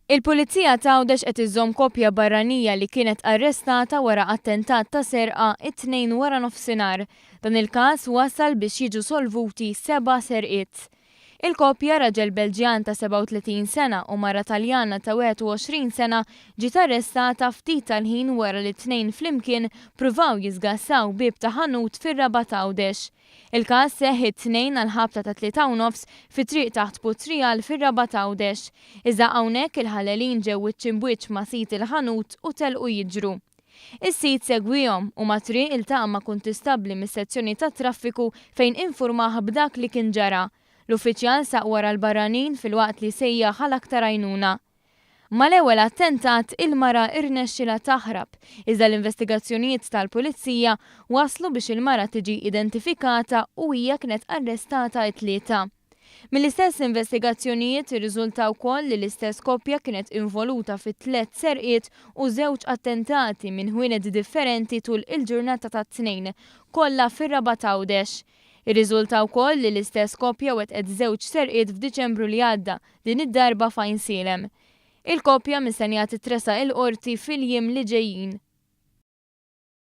Il-Pulizija ta' Għawdex qed iżżomm koppja barranija li kienet arrestata wara attentat ta' serqa it-tnejn wara nofsinhar. Dan il-każ wasal biex jiġu solvuti 7 serqiet. Il-koppja raġel Belġjan ta' 37 sena u mara Taljana ta' 21 sena ġiet arrestata ftit tal-ħin wara li t-tnejn flimkien pruvaw jiżgassaw bieb ta' ħanut fir-Raba ta' Għawdex. Il-każ seħħ it-tnejn għal ħabta ta' 3:30 fi-triq taħt Putrijal fir-Raba ta' Għawdex. Iżda hawnhekk il-ħallelin ġew iċċimbwiċ ma' sit il-ħanut u telqu jiġru. Is-sit segwihom u ma' triq iltaqa' ma' kuntistabbli mis-sezzjoni tat-traffiku fejn infurmah b'dak li kien ġara. L-uffiċjal saq wara l-barranin fil-waqt li sejjaħ għal aktar għajnuna. Mal-ewwel attentat il-mara irnexxilha taħrab, iżda l-investigazzjonijiet tal-Pulizija waslu biex il-mara tiġi identifikata u hija kienet arrestata t-tlieta. Mill-istess investigazzjonijiet irriżultaw wkoll li l-istess koppja kienet involuta fit-tliet serqiet u 2 attentati minn ħwienet differenti tul il-ġurnata tat-tnejn, kollha fir-Raba ta' Għawdex. Ir-riżultaw wkoll li l-istess koppja wetqet 2 serqiet f'Diċembru li għadda, din id-darba f'Għajnsilem. Il-koppja mistennija titressaq il-qorti fil-jiem li ġejjin.